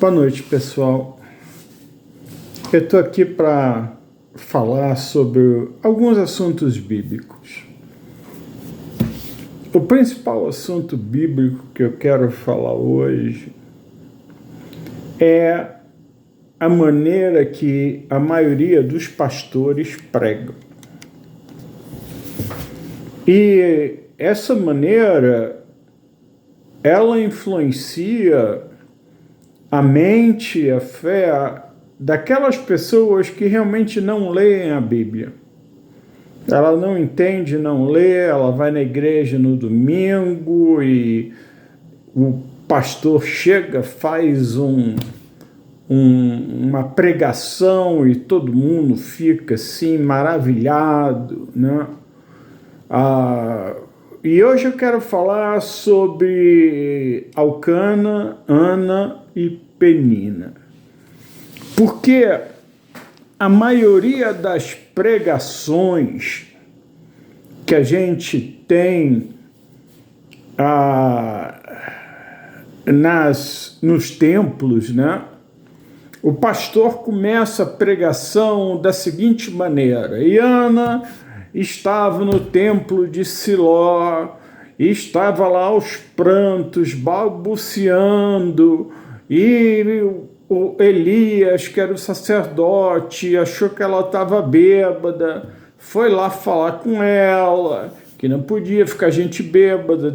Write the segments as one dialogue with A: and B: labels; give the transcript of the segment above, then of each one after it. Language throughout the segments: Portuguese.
A: Boa noite, pessoal. Eu estou aqui para falar sobre alguns assuntos bíblicos. O principal assunto bíblico que eu quero falar hoje é a maneira que a maioria dos pastores pregam. E essa maneira, ela influencia a mente, a fé daquelas pessoas que realmente não leem a Bíblia. Ela não entende, não lê, ela vai na igreja no domingo e o pastor chega, faz uma pregação e todo mundo fica assim maravilhado, né? E hoje eu quero falar sobre Elcana, Ana e Penina. Porque a maioria das pregações que a gente tem nos templos, né? O pastor começa a pregação da seguinte maneira: e Ana estava no templo de Siló, e estava lá aos prantos, balbuciando, e o Elias, que era o sacerdote, achou que ela estava bêbada, foi lá falar com ela, que não podia ficar gente bêbada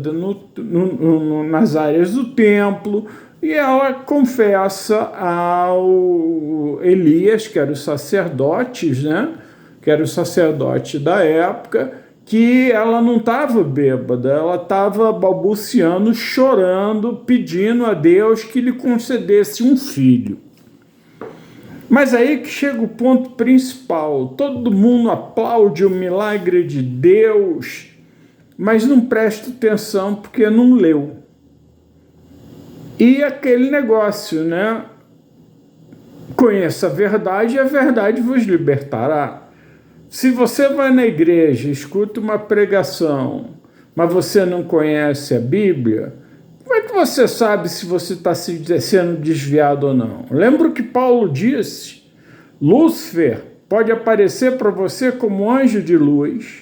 A: nas áreas do templo, e ela confessa ao Elias, que era o sacerdote, né? Que era o sacerdote da época, que ela não estava bêbada, ela estava balbuciando, chorando, pedindo a Deus que lhe concedesse um filho. Mas aí que chega o ponto principal: todo mundo aplaude o milagre de Deus, mas não presta atenção porque não leu. E aquele negócio, né? Conheça a verdade e a verdade vos libertará. Se você vai na igreja, escuta uma pregação, mas você não conhece a Bíblia, como é que você sabe se você está sendo desviado ou não? Lembra o que Paulo disse? Lúcifer pode aparecer para você como anjo de luz,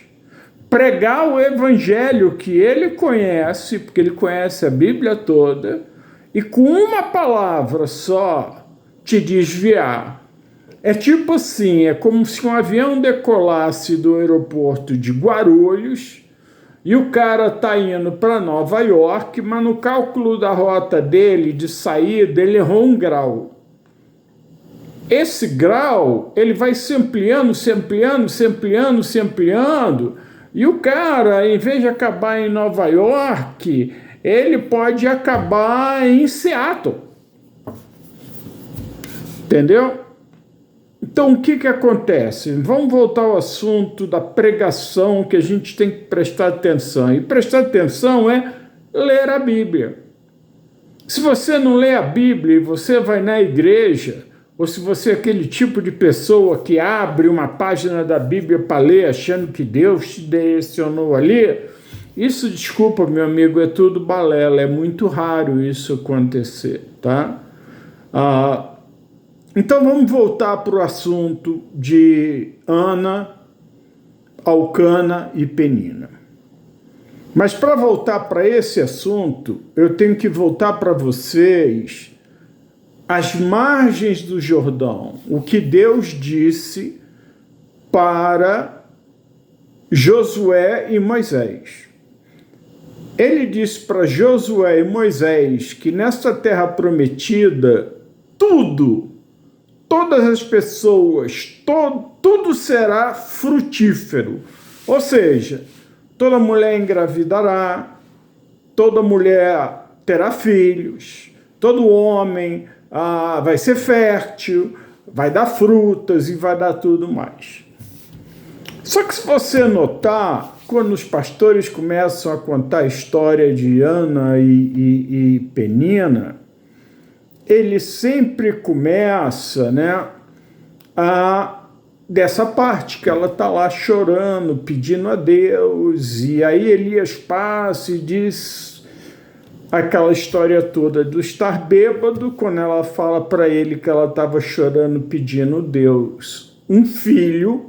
A: pregar o evangelho que ele conhece, porque ele conhece a Bíblia toda, e com uma palavra só te desviar. É tipo assim, é como se um avião decolasse do aeroporto de Guarulhos e o cara tá indo para Nova York, mas no cálculo da rota dele, de saída, ele errou um grau. Esse grau, ele vai se ampliando, e o cara, em vez de acabar em Nova York, ele pode acabar em Seattle. Entendeu? Então, o que acontece? Vamos voltar ao assunto da pregação, que a gente tem que prestar atenção. E prestar atenção é ler a Bíblia. Se você não lê a Bíblia e você vai na igreja, ou se você é aquele tipo de pessoa que abre uma página da Bíblia para ler, achando que Deus te direcionou ali, isso, desculpa, meu amigo, é tudo balela. É muito raro isso acontecer, tá? Então vamos voltar para o assunto de Ana, Elcana e Penina. Mas para voltar para esse assunto, eu tenho que voltar para vocês as margens do Jordão, o que Deus disse para Josué e Moisés. Ele disse para Josué e Moisés que nesta terra prometida, todas as pessoas, tudo será frutífero. Ou seja, toda mulher engravidará, toda mulher terá filhos, todo homem vai ser fértil, vai dar frutas e vai dar tudo mais. Só que se você notar, quando os pastores começam a contar a história de Ana e Penina, ele sempre começa, né, dessa parte que ela está lá chorando, pedindo a Deus, e aí Elias passa e diz: aquela história toda do estar bêbado, quando ela fala para ele que ela estava chorando pedindo a Deus um filho,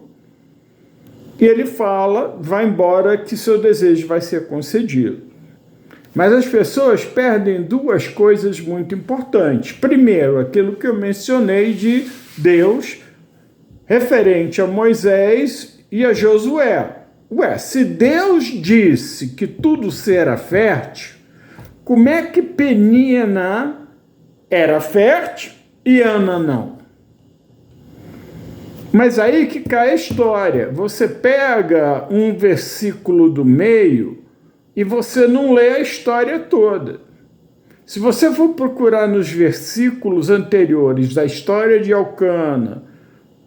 A: e ele fala, vai embora que seu desejo vai ser concedido. Mas as pessoas perdem duas coisas muito importantes. Primeiro, aquilo que eu mencionei de Deus, referente a Moisés e a Josué. Se Deus disse que tudo será fértil, como é que Penina era fértil e Ana não? Mas aí que cai a história. Você pega um versículo do meio e você não lê a história toda. Se você for procurar nos versículos anteriores da história de Elcana,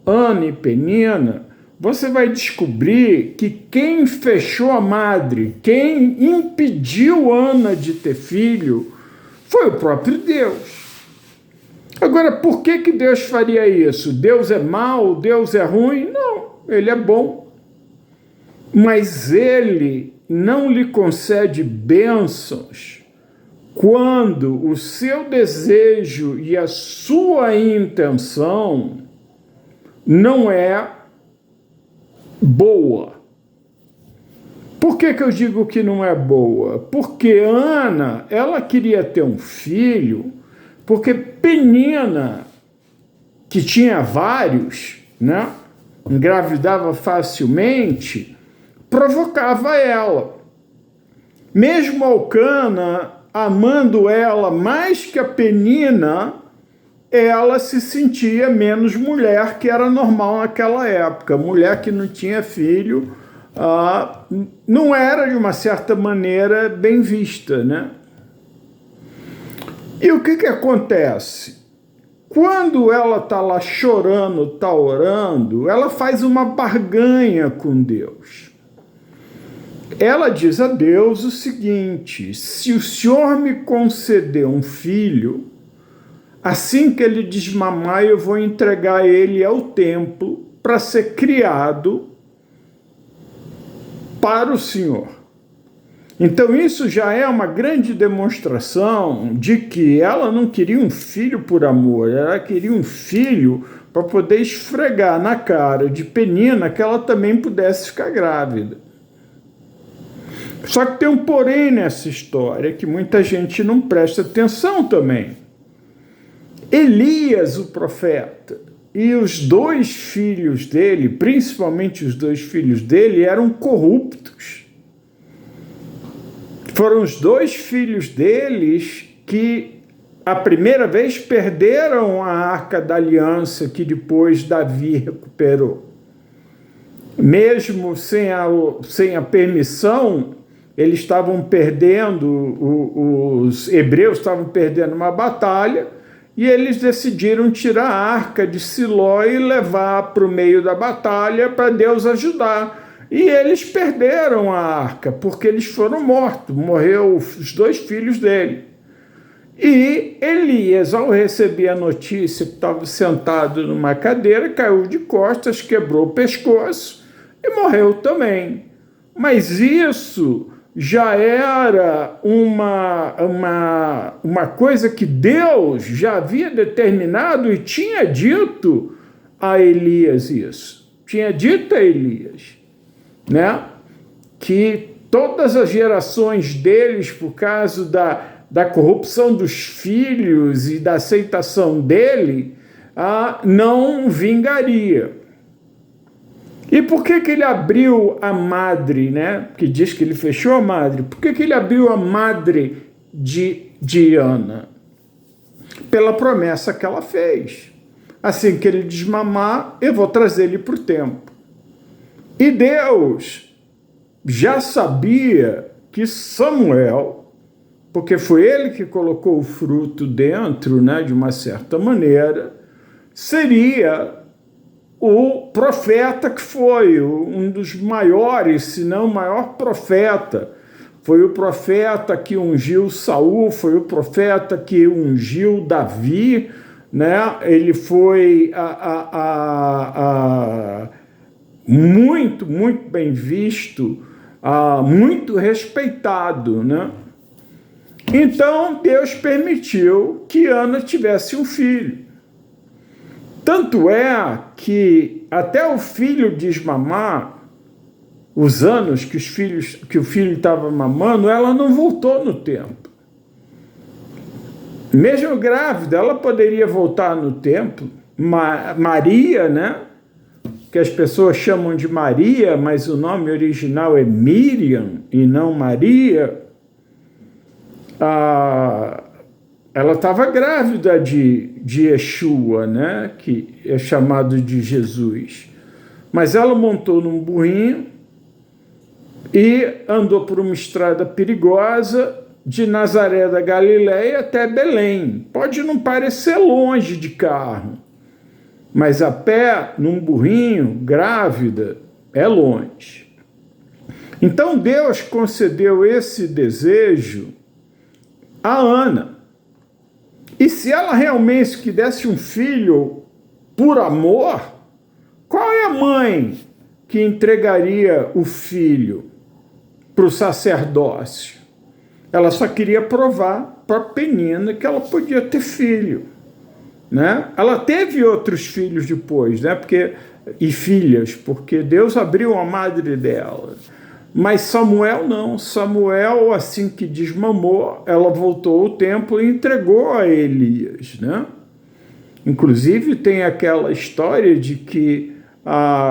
A: Ana e Penina, você vai descobrir que quem fechou a madre, quem impediu Ana de ter filho, foi o próprio Deus. Agora, por que Deus faria isso? Deus é mau? Deus é ruim? Não, ele é bom. Mas ele não lhe concede bênçãos quando o seu desejo e a sua intenção não é boa. Por que eu digo que não é boa? Porque Ana, ela queria ter um filho, porque Penina, que tinha vários, né, engravidava facilmente, provocava ela. Mesmo Elcana, amando ela mais que a Penina, ela se sentia menos mulher, que era normal naquela época. Mulher que não tinha filho não era, de uma certa maneira, bem vista, né? E o que acontece? Quando ela está lá chorando, está orando, ela faz uma barganha com Deus. Ela diz a Deus o seguinte: se o Senhor me conceder um filho, assim que ele desmamar, eu vou entregar ele ao templo para ser criado para o Senhor. Então isso já é uma grande demonstração de que ela não queria um filho por amor, ela queria um filho para poder esfregar na cara de Penina que ela também pudesse ficar grávida. Só que tem um porém nessa história que muita gente não presta atenção também. Elias, o profeta, e os dois filhos dele, principalmente os dois filhos dele, eram corruptos. Foram os dois filhos deles que, a primeira vez, perderam a Arca da Aliança, que depois Davi recuperou. Mesmo sem a permissão, eles estavam perdendo, os hebreus estavam perdendo uma batalha, e eles decidiram tirar a Arca de Siló e levar para o meio da batalha para Deus ajudar. E eles perderam a arca, porque eles foram mortos, morreu os dois filhos dele. E Elias, ao receber a notícia que estava sentado numa cadeira, caiu de costas, quebrou o pescoço e morreu também. Mas isso já era uma coisa que Deus já havia determinado e tinha dito a Elias isso. Tinha dito a Elias, né, que todas as gerações deles, por causa da corrupção dos filhos e da aceitação dele, não vingaria. E por que ele abriu a madre, né? Que diz que ele fechou a madre. Por que ele abriu a madre de Ana? Pela promessa que ela fez. Assim que ele desmamar, eu vou trazer ele para o templo. E Deus já sabia que Samuel, porque foi ele que colocou o fruto dentro, né, de uma certa maneira, seria o profeta que foi um dos maiores, se não o maior profeta. Foi o profeta que ungiu Saul, foi o profeta que ungiu Davi, né? Ele foi muito, muito bem visto, muito respeitado, né? Então Deus permitiu que Ana tivesse um filho. Tanto é que até o filho desmamar, os anos que o filho estava mamando, ela não voltou no templo. Mesmo grávida, ela poderia voltar no templo. Maria, né? Que as pessoas chamam de Maria, mas o nome original é Miriam e não Maria. Ela estava grávida de Yeshua, né? Que é chamado de Jesus. Mas ela montou num burrinho e andou por uma estrada perigosa de Nazaré da Galileia até Belém. Pode não parecer longe de carro, mas a pé, num burrinho, grávida, é longe. Então Deus concedeu esse desejo a Ana. E se ela realmente quisesse um filho por amor, qual é a mãe que entregaria o filho para o sacerdócio? Ela só queria provar para Penina que ela podia ter filho, né? Ela teve outros filhos depois, né? E filhas, porque Deus abriu a madre dela. Mas Samuel não. Samuel, assim que desmamou, ela voltou ao templo e entregou a Elias, né? Inclusive tem aquela história de que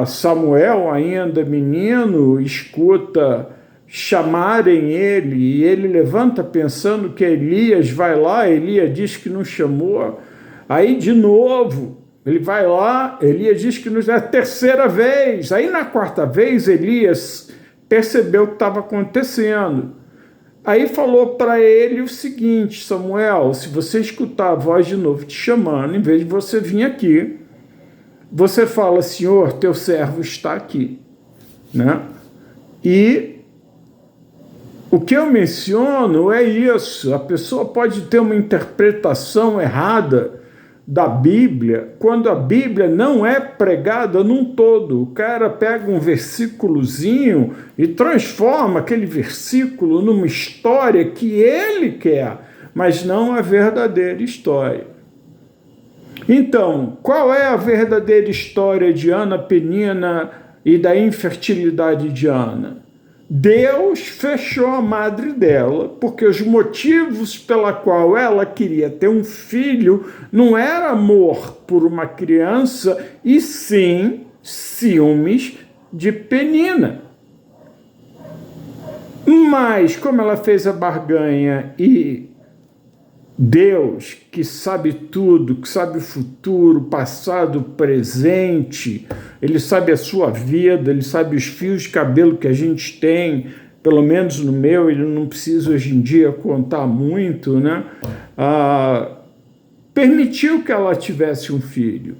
A: Samuel, ainda menino, escuta chamarem ele, e ele levanta pensando que Elias vai lá, Elias diz que não chamou, aí de novo, ele vai lá, Elias diz que não é a terceira vez, aí na quarta vez Elias percebeu o que estava acontecendo, aí falou para ele o seguinte: Samuel, se você escutar a voz de novo te chamando, em vez de você vir aqui, você fala: Senhor, teu servo está aqui, né? E o que eu menciono é isso. A pessoa pode ter uma interpretação errada da Bíblia, quando a Bíblia não é pregada num todo. O cara pega um versículozinho e transforma aquele versículo numa história que ele quer, mas não a verdadeira história. Então, qual é a verdadeira história de Ana Penina e da infertilidade de Ana? Deus fechou a madre dela, porque os motivos pela qual ela queria ter um filho não era amor por uma criança, e sim ciúmes de Penina. Mas, como ela fez a barganha e Deus, que sabe tudo, que sabe o futuro, passado, presente, ele sabe a sua vida, ele sabe os fios de cabelo que a gente tem, pelo menos no meu, ele não precisa hoje em dia contar muito, né? Permitiu que ela tivesse um filho.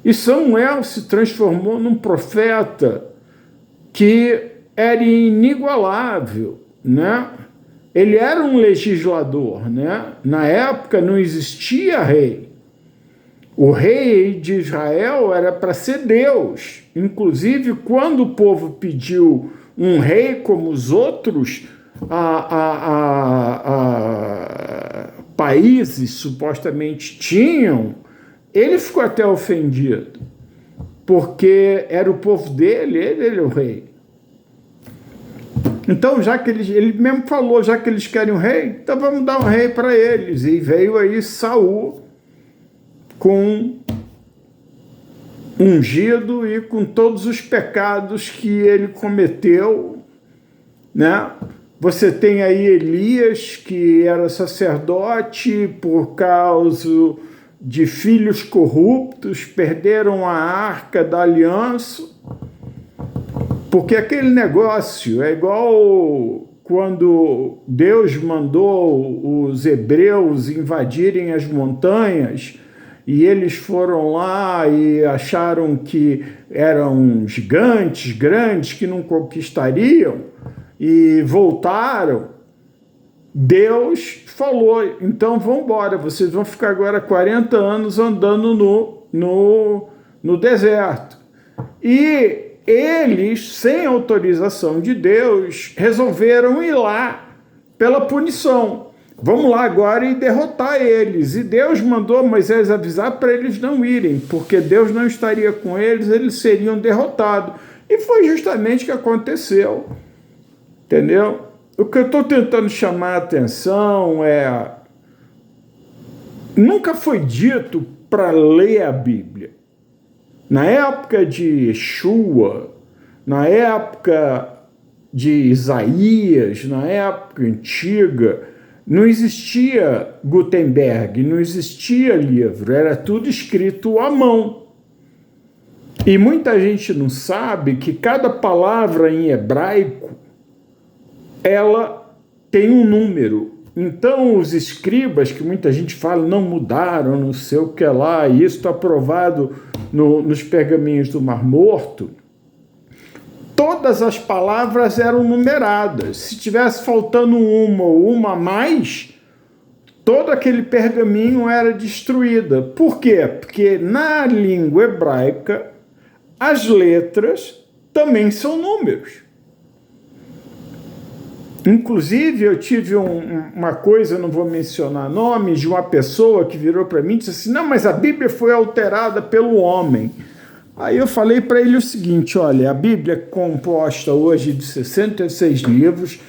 A: E Samuel se transformou num profeta que era inigualável, né? Ele era um legislador, né? Na época não existia rei. O rei de Israel era para ser Deus. Inclusive, quando o povo pediu um rei como os outros países supostamente tinham, ele ficou até ofendido, porque era o povo dele, ele era o rei. Então, já que ele mesmo falou, já que eles querem um rei, então vamos dar um rei para eles. E veio aí Saul com ungido e com todos os pecados que ele cometeu, né? Você tem aí Elias, que era sacerdote, por causa de filhos corruptos, perderam a arca da aliança. Porque aquele negócio é igual quando Deus mandou os hebreus invadirem as montanhas e eles foram lá e acharam que eram gigantes, grandes, que não conquistariam, e voltaram. Deus falou: então vão embora, vocês vão ficar agora 40 anos andando no deserto. E eles, sem autorização de Deus, resolveram ir lá pela punição. Vamos lá agora e derrotar eles. E Deus mandou Moisés avisar para eles não irem, porque Deus não estaria com eles, eles seriam derrotados. E foi justamente o que aconteceu. Entendeu? O que eu estou tentando chamar a atenção é... Nunca foi dito para ler a Bíblia. Na época de Yeshua, na época de Isaías, na época antiga, não existia Gutenberg, não existia livro, era tudo escrito à mão. E muita gente não sabe que cada palavra em hebraico, ela tem um número. Então, os escribas, que muita gente fala, não mudaram, não sei o que lá, e isso está provado nos pergaminhos do Mar Morto, todas as palavras eram numeradas. Se tivesse faltando uma ou uma a mais, todo aquele pergaminho era destruída. Por quê? Porque na língua hebraica, as letras também são números. Inclusive, eu tive uma coisa, não vou mencionar nomes, de uma pessoa que virou para mim e disse assim, não, mas a Bíblia foi alterada pelo homem. Aí eu falei para ele o seguinte, olha, a Bíblia é composta hoje de 66 livros,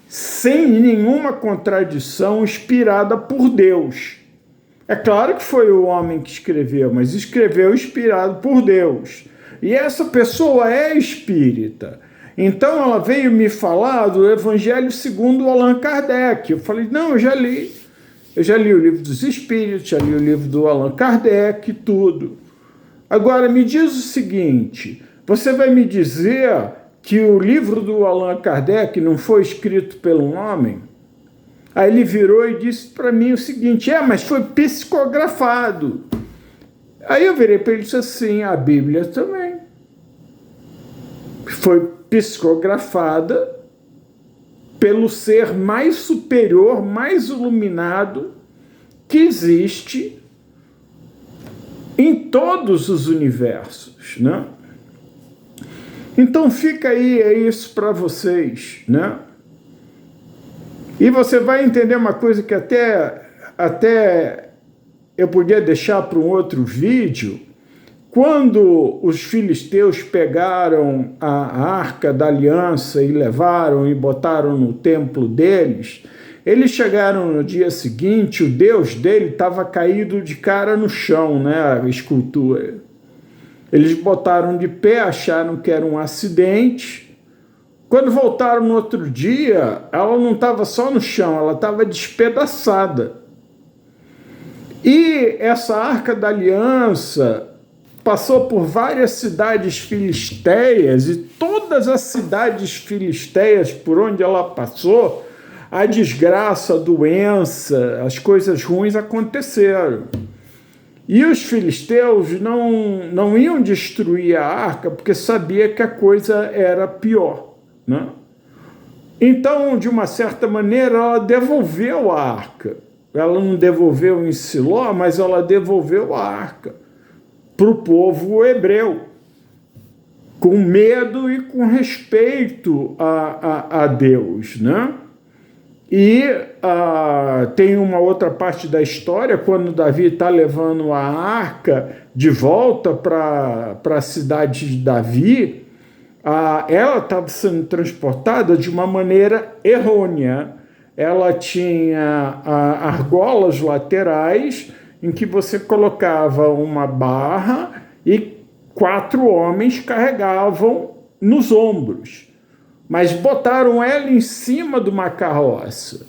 A: sem nenhuma contradição, inspirada por Deus. É claro que foi o homem que escreveu, mas escreveu inspirado por Deus. E essa pessoa é espírita. Então ela veio me falar do Evangelho segundo Allan Kardec. Eu falei, não, eu já li. Eu já li o livro dos Espíritos, já li o livro do Allan Kardec, tudo. Agora, me diz o seguinte, você vai me dizer que o livro do Allan Kardec não foi escrito pelo homem? Aí ele virou e disse para mim o seguinte, mas foi psicografado. Aí eu virei para ele e disse assim, a Bíblia também foi psicografada pelo ser mais superior, mais iluminado que existe em todos os universos, né? Então fica aí, é isso para vocês, né? E você vai entender uma coisa que até eu podia deixar para um outro vídeo. Quando os filisteus pegaram a Arca da Aliança e levaram e botaram no templo deles, eles chegaram no dia seguinte, o Deus dele estava caído de cara no chão, né, a escultura. Eles botaram de pé, acharam que era um acidente. Quando voltaram no outro dia, ela não estava só no chão, ela estava despedaçada. E essa Arca da Aliança passou por várias cidades filisteias, e todas as cidades filisteias por onde ela passou, a desgraça, a doença, as coisas ruins aconteceram. E os filisteus não iam destruir a arca, porque sabia que a coisa era pior, né? Então, de uma certa maneira, ela devolveu a arca. Ela não devolveu em Siló, mas ela devolveu a arca para o povo hebreu, com medo e com respeito a Deus, né? E tem uma outra parte da história, quando Davi está levando a arca de volta para a cidade de Davi, ela estava sendo transportada de uma maneira errônea. Ela tinha argolas laterais, em que você colocava uma barra e 4 homens carregavam nos ombros. Mas botaram ela em cima de uma carroça.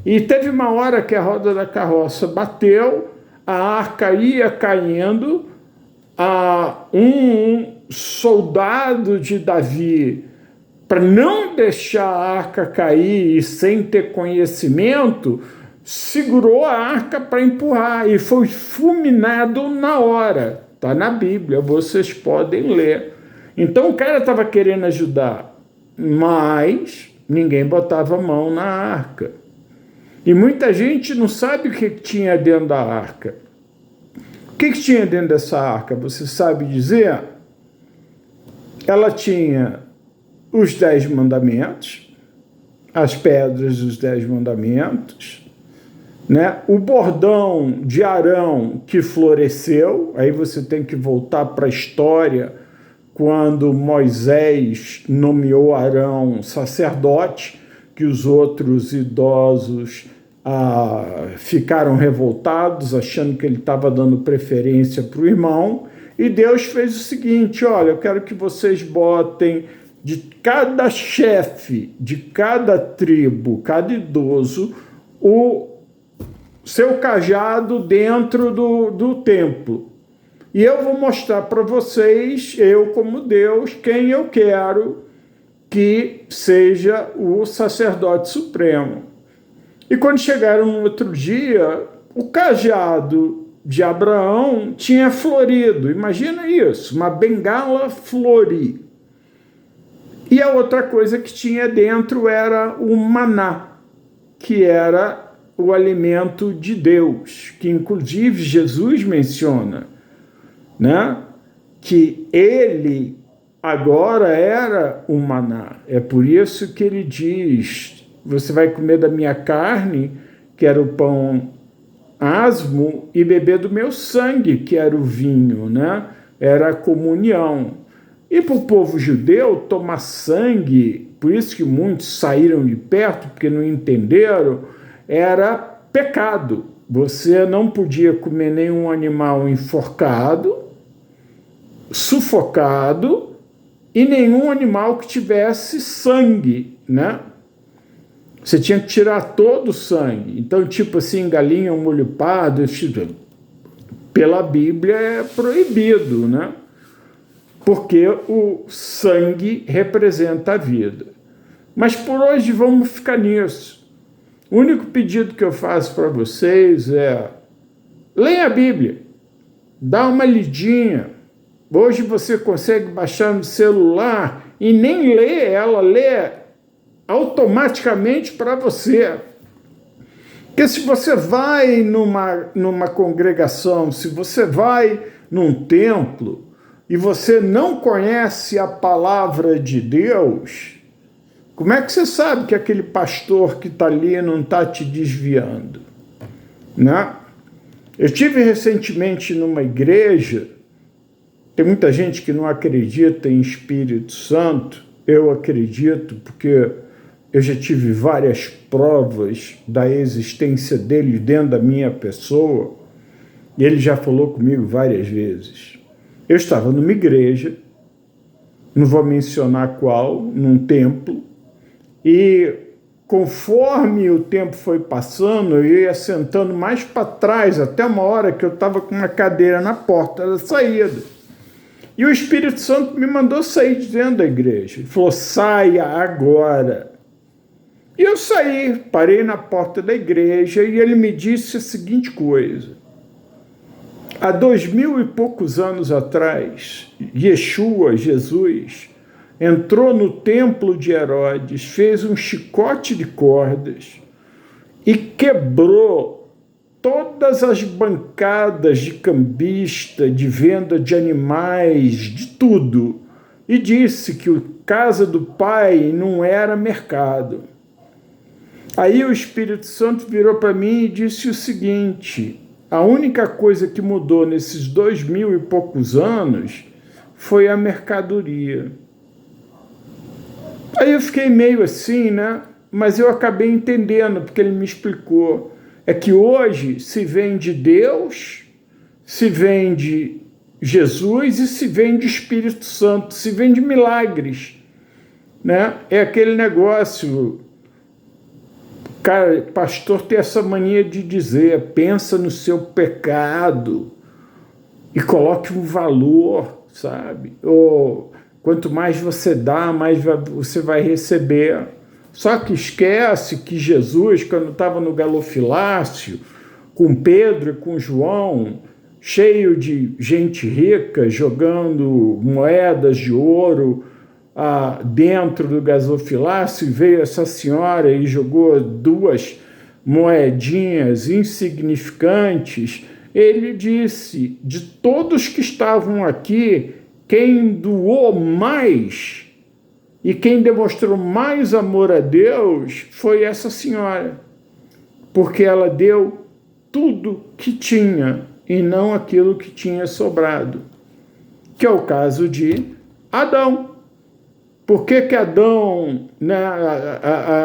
A: E teve uma hora que a roda da carroça bateu, a arca ia caindo, um soldado de Davi, para não deixar a arca cair e sem ter conhecimento, segurou a arca para empurrar e foi fulminado na hora. Está na Bíblia, vocês podem ler. Então o cara estava querendo ajudar, mas ninguém botava a mão na arca. E muita gente não sabe o que tinha dentro da arca. O que tinha dentro dessa arca? Você sabe dizer? Ela tinha os 10 mandamentos, as pedras dos 10 mandamentos, né? O bordão de Arão que floresceu, aí você tem que voltar para a história, quando Moisés nomeou Arão sacerdote, que os outros idosos ficaram revoltados, achando que ele estava dando preferência para o irmão, e Deus fez o seguinte: olha, eu quero que vocês botem de cada chefe, de cada tribo, cada idoso, o seu cajado dentro do templo. E eu vou mostrar para vocês, eu como Deus, quem eu quero que seja o sacerdote supremo. E quando chegaram no outro dia, o cajado de Abraão tinha florido. Imagina isso, uma bengala florir. E a outra coisa que tinha dentro era o maná, que era o alimento de Deus, que inclusive Jesus menciona, né? Que ele agora era o maná. É por isso que ele diz: você vai comer da minha carne, que era o pão asmo, e beber do meu sangue, que era o vinho, né? Era a comunhão. E para o povo judeu, tomar sangue, por isso que muitos saíram de perto, porque não entenderam, era pecado. Você não podia comer nenhum animal enforcado, sufocado, e nenhum animal que tivesse sangue, né? Você tinha que tirar todo o sangue. Então, tipo assim, galinha, molho pardo, pela Bíblia é proibido, né? Porque o sangue representa a vida. Mas por hoje vamos ficar nisso. O único pedido que eu faço para vocês é: leia a Bíblia, dá uma lidinha. Hoje você consegue baixar no celular e nem lê, ela lê automaticamente para você. Porque se você vai numa congregação, se você vai num templo e você não conhece a palavra de Deus, como é que você sabe que aquele pastor que está ali não está te desviando? Né? Eu estive recentemente numa igreja. Tem muita gente que não acredita em Espírito Santo. Eu acredito, porque eu já tive várias provas da existência dele dentro da minha pessoa, e ele já falou comigo várias vezes. Eu estava numa igreja, não vou mencionar qual, num templo, e conforme o tempo foi passando, eu ia sentando mais para trás, até uma hora que eu estava com uma cadeira na porta da saída. E o Espírito Santo me mandou sair de dentro da igreja. Ele falou: saia agora. E eu saí, parei na porta da igreja e ele me disse a seguinte coisa: há 2000 e poucos anos atrás, Yeshua, Jesus, entrou no templo de Herodes, fez um chicote de cordas e quebrou todas as bancadas de cambista, de venda de animais, de tudo, e disse que a casa do Pai não era mercado. Aí o Espírito Santo virou para mim e disse o seguinte: a única coisa que mudou nesses 2000 e poucos anos foi a mercadoria. Aí eu fiquei meio assim, né? Mas eu acabei entendendo, porque ele me explicou. É que hoje se vende Deus, se vende Jesus e se vende Espírito Santo, se vende milagres, né? É aquele negócio. Cara, pastor tem essa mania de dizer: pensa no seu pecado e coloque um valor, sabe? Ou quanto mais você dá, mais você vai receber. Só que esquece que Jesus, quando estava no Galofilácio, com Pedro e com João, cheio de gente rica, jogando moedas de ouro dentro do gasofilácio, veio essa senhora e jogou 2 moedinhas insignificantes. Ele disse: de todos que estavam aqui, quem doou mais e quem demonstrou mais amor a Deus foi essa senhora. porque ela deu tudo que tinha e não aquilo que tinha sobrado, que é o caso de Adão. Por que que Adão, né,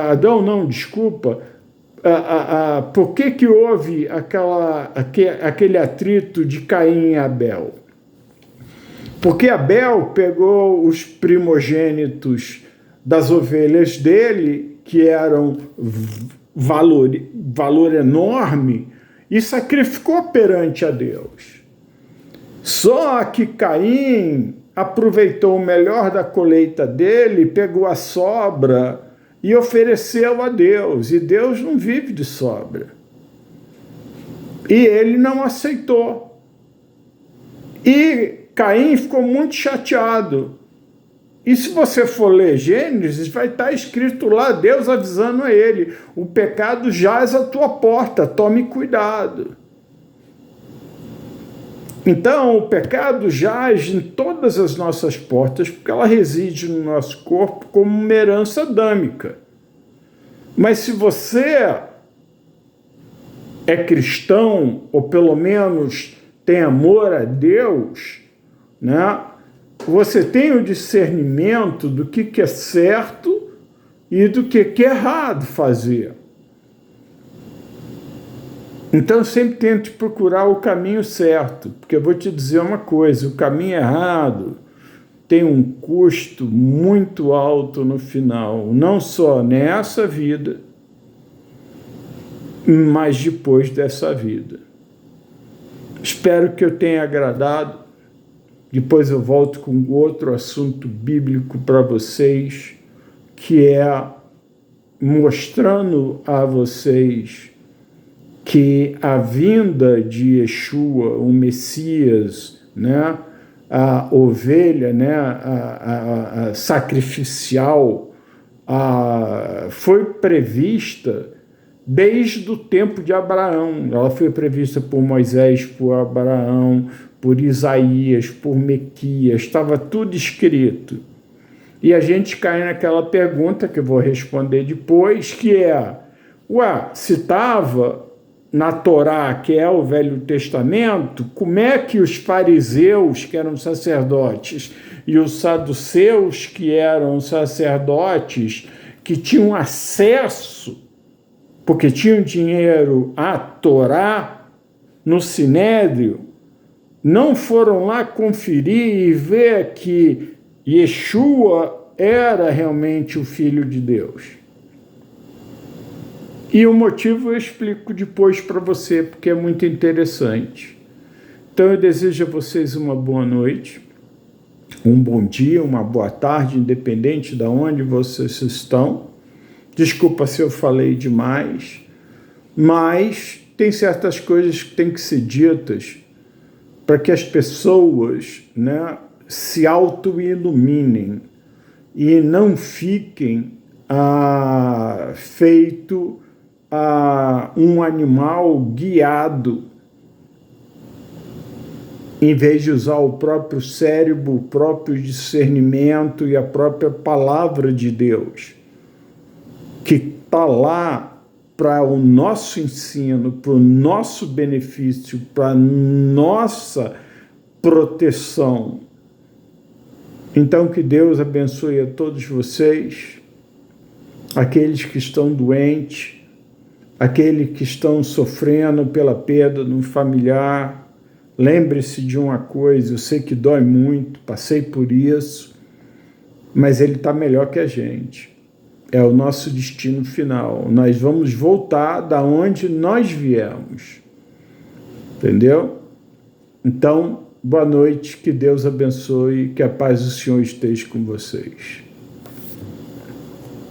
A: Adão não, desculpa, por que que houve aquele atrito de Caim e Abel? Porque Abel pegou os primogênitos das ovelhas dele, que eram valor enorme, e sacrificou perante a Deus. Só que Caim aproveitou o melhor da colheita dele, pegou a sobra e ofereceu a Deus. E Deus não vive de sobra. E ele não aceitou. E Caim ficou muito chateado. E se você for ler Gênesis, vai estar escrito lá, Deus avisando a ele, o pecado jaz à tua porta, tome cuidado. Então, o pecado jaz em todas as nossas portas, porque ela reside no nosso corpo como uma herança adâmica. Mas se você é cristão, ou pelo menos tem amor a Deus, né? Você tem o discernimento do que é certo e do que é errado fazer. Então, sempre tente procurar o caminho certo, porque eu vou te dizer uma coisa, o caminho errado tem um custo muito alto no final, não só nessa vida, mas depois dessa vida. Espero que eu tenha agradado. Depois eu volto com outro assunto bíblico para vocês, que é mostrando a vocês que a vinda de Yeshua, o Messias, né, a ovelha, né, a sacrificial, foi prevista desde o tempo de Abraão. Ela foi prevista por Moisés, por Abraão, por Isaías, por Mequias, estava tudo escrito. E a gente cai naquela pergunta que eu vou responder depois, que é, se estava na Torá, que é o Velho Testamento, como é que os fariseus, que eram sacerdotes, e os saduceus, que eram sacerdotes, que tinham acesso, porque tinham dinheiro, à Torá, no Sinédrio, não foram lá conferir e ver que Yeshua era realmente o Filho de Deus? E o motivo eu explico depois para você, porque é muito interessante. Então eu desejo a vocês uma boa noite, um bom dia, uma boa tarde, independente de onde vocês estão. Desculpa se eu falei demais, mas tem certas coisas que têm que ser ditas para que as pessoas, né, se auto-iluminem e não fiquem feito um animal guiado, em vez de usar o próprio cérebro, o próprio discernimento e a própria palavra de Deus, que está lá para o nosso ensino, para o nosso benefício, para a nossa proteção. Então, que Deus abençoe a todos vocês, aqueles que estão doentes, aqueles que estão sofrendo pela perda de um familiar. Lembre-se de uma coisa, eu sei que dói muito, passei por isso, mas ele está melhor que a gente. É o nosso destino final. Nós vamos voltar da onde nós viemos. Entendeu? Então, boa noite, que Deus abençoe, que a paz do Senhor esteja com vocês.